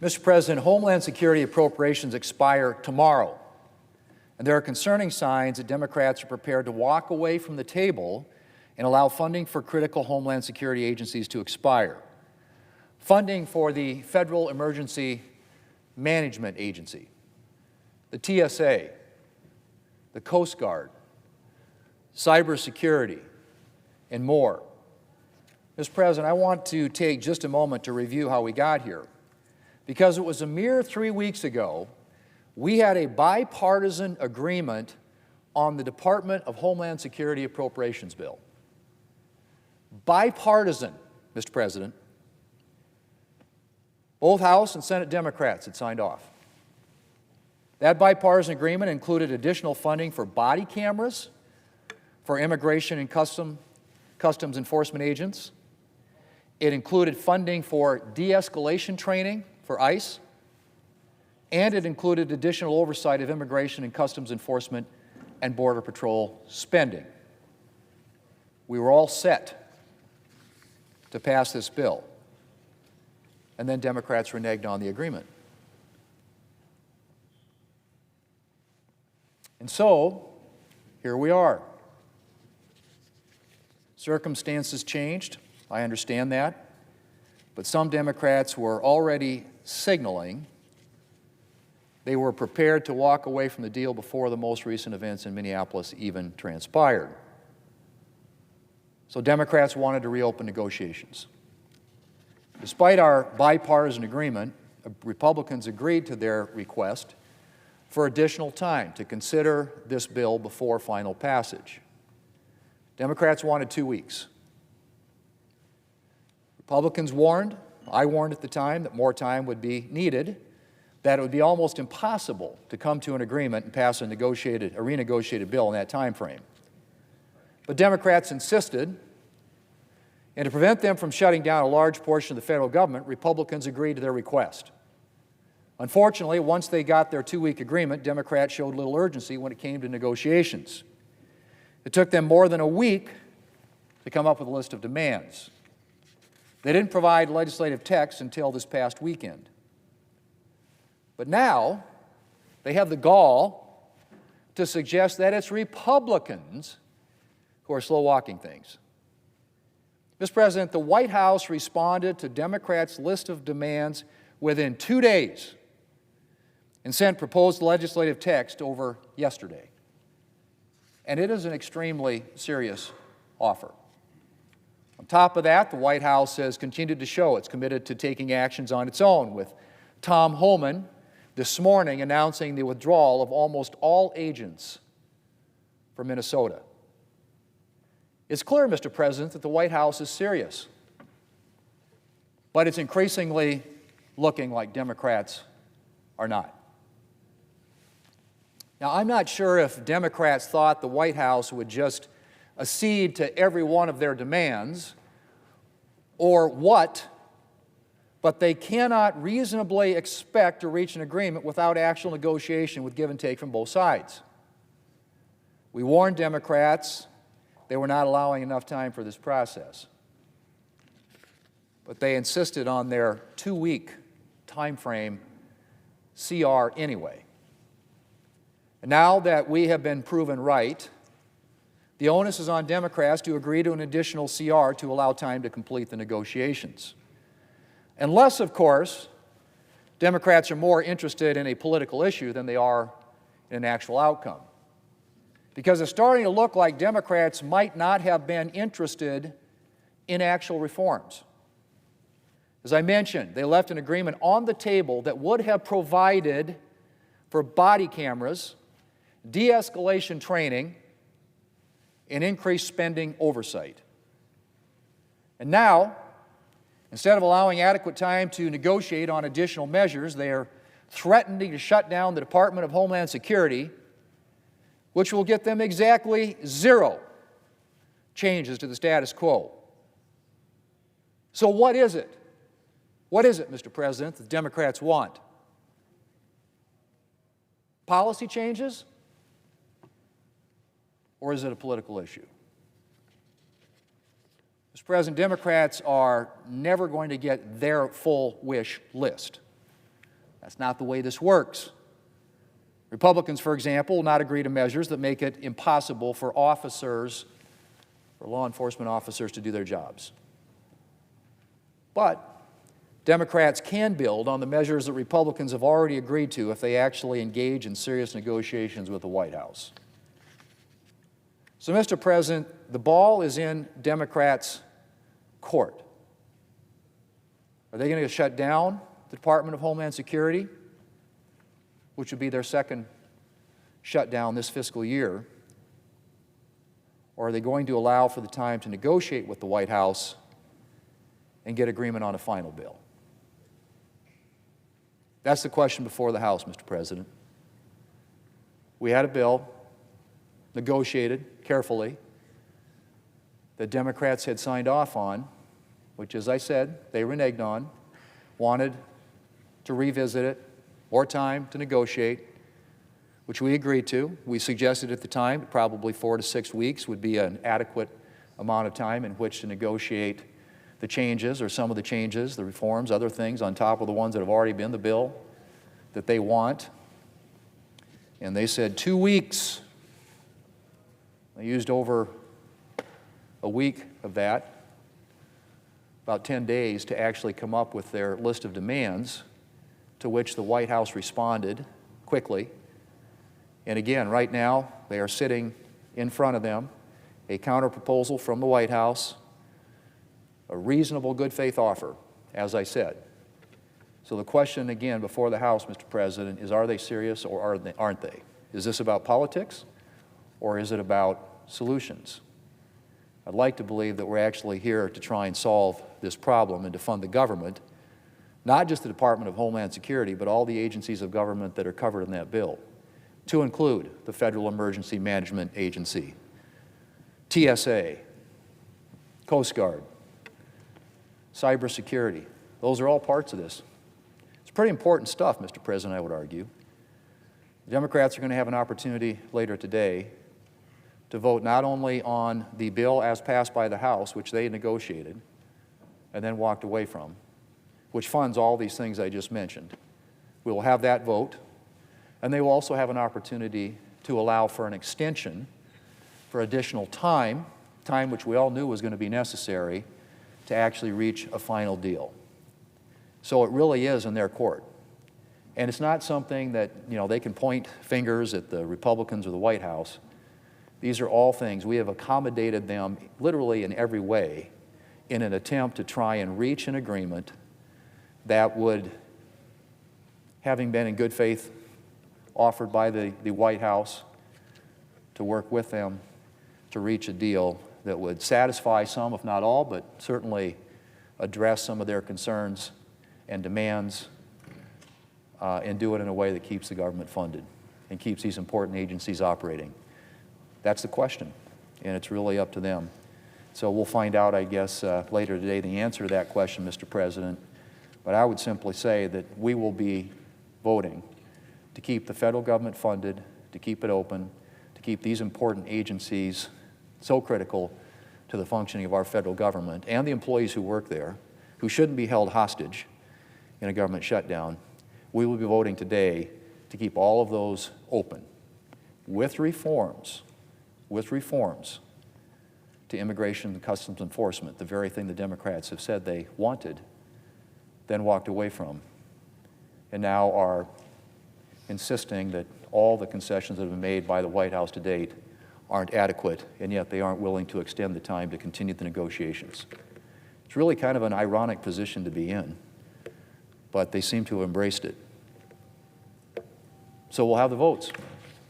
Mr. President, Homeland Security appropriations expire tomorrow, and there are concerning signs that Democrats are prepared to walk away from the table and allow funding for critical Homeland Security agencies to expire. Funding for the Federal Emergency Management Agency, the TSA, the Coast Guard, cybersecurity, and more. Mr. President, I want to take just a moment to review how we got here, because it was a mere 3 weeks ago we had a bipartisan agreement on the Department of Homeland Security appropriations bill. Bipartisan, Mr. President. Both House and Senate Democrats had signed off. That bipartisan agreement included additional funding for body cameras for immigration and customs enforcement agents. It included funding for de-escalation training for ICE, and it included additional oversight of immigration and customs enforcement and Border Patrol spending. We were all set to pass this bill, and then Democrats reneged on the agreement. And so, here we are. Circumstances changed, I understand that, but some Democrats were already signaling they were prepared to walk away from the deal before the most recent events in Minneapolis even transpired. So Democrats wanted to reopen negotiations. Despite our bipartisan agreement, Republicans agreed to their request for additional time to consider this bill before final passage. Democrats wanted 2 weeks. Republicans warned, I warned at the time, that more time would be needed, that it would be almost impossible to come to an agreement and pass a renegotiated bill in that time frame. But Democrats insisted, and to prevent them from shutting down a large portion of the federal government, Republicans agreed to their request. Unfortunately, once they got their 2-week agreement, Democrats showed little urgency when it came to negotiations. It took them more than a week to come up with a list of demands. They didn't provide legislative text until this past weekend. But now, they have the gall to suggest that it's Republicans who are slow-walking things. Mr. President, the White House responded to Democrats' list of demands within 2 days and sent proposed legislative text over yesterday. And it is an extremely serious offer. On top of that, the White House has continued to show it's committed to taking actions on its own, with Tom Homan this morning announcing the withdrawal of almost all agents from Minnesota. It's clear, Mr. President, that the White House is serious, but it's increasingly looking like Democrats are not. Now, I'm not sure if Democrats thought the White House would just accede to every one of their demands or what, but they cannot reasonably expect to reach an agreement without actual negotiation with give and take from both sides. We warned Democrats they were not allowing enough time for this process, but they insisted on their 2-week time frame CR anyway. And now that we have been proven right, the onus is on Democrats to agree to an additional CR to allow time to complete the negotiations. Unless, of course, Democrats are more interested in a political issue than they are in an actual outcome. Because it's starting to look like Democrats might not have been interested in actual reforms. As I mentioned, they left an agreement on the table that would have provided for body cameras, de-escalation training, and increased spending oversight. And now, instead of allowing adequate time to negotiate on additional measures, they are threatening to shut down the Department of Homeland Security, which will get them exactly 0 changes to the status quo. So what is it? What is it, Mr. President, that Democrats want? Policy changes? Or is it a political issue? Mr. President, Democrats are never going to get their full wish list. That's not the way this works. Republicans, for example, will not agree to measures that make it impossible for officers, for law enforcement officers, to do their jobs. But Democrats can build on the measures that Republicans have already agreed to if they actually engage in serious negotiations with the White House. So, Mr. President, the ball is in Democrats' court. Are they going to shut down the Department of Homeland Security, which would be their second shutdown this fiscal year? Or are they going to allow for the time to negotiate with the White House and get agreement on a final bill? That's the question before the House, Mr. President. We had a bill, negotiated carefully, that Democrats had signed off on, which, as I said, they reneged on, wanted to revisit it, more time to negotiate, which we agreed to. We suggested at the time that probably 4 to 6 weeks would be an adequate amount of time in which to negotiate the changes, or some of the changes, the reforms, other things on top of the ones that have already been the bill that they want. And they said 2 weeks. They used over a week of that, about 10 days, to actually come up with their list of demands, to which the White House responded quickly. And again, right now, they are sitting in front of them a counterproposal from the White House, a reasonable good faith offer, as I said. So the question again before the House, Mr. President, is are they serious or aren't they? Is this about politics or is it about solutions? I'd like to believe that we're actually here to try and solve this problem and to fund the government, not just the Department of Homeland Security, but all the agencies of government that are covered in that bill, to include the Federal Emergency Management Agency, TSA, Coast Guard, cybersecurity. Those are all parts of this. It's pretty important stuff, Mr. President, I would argue. The Democrats are going to have an opportunity later today to vote not only on the bill as passed by the House, which they negotiated and then walked away from, which funds all these things I just mentioned. We will have that vote, and they will also have an opportunity to allow for an extension for additional time which we all knew was going to be necessary to actually reach a final deal. So it really is in their court. And it's not something that, they can point fingers at the Republicans or the White House. These are all things. We have accommodated them literally in every way in an attempt to try and reach an agreement that would, having been in good faith offered by the White House, to work with them to reach a deal that would satisfy some, if not all, but certainly address some of their concerns and demands, and do it in a way that keeps the government funded and keeps these important agencies operating. That's the question, and it's really up to them. So we'll find out, I guess, later today the answer to that question, Mr. President. But I would simply say that we will be voting to keep the federal government funded, to keep it open, to keep these important agencies so critical to the functioning of our federal government and the employees who work there, who shouldn't be held hostage in a government shutdown. We will be voting today to keep all of those open with reforms to immigration and customs enforcement, the very thing the Democrats have said they wanted, then walked away from, and now are insisting that all the concessions that have been made by the White House to date aren't adequate, and yet they aren't willing to extend the time to continue the negotiations. It's really kind of an ironic position to be in, but they seem to have embraced it. So we'll have the votes.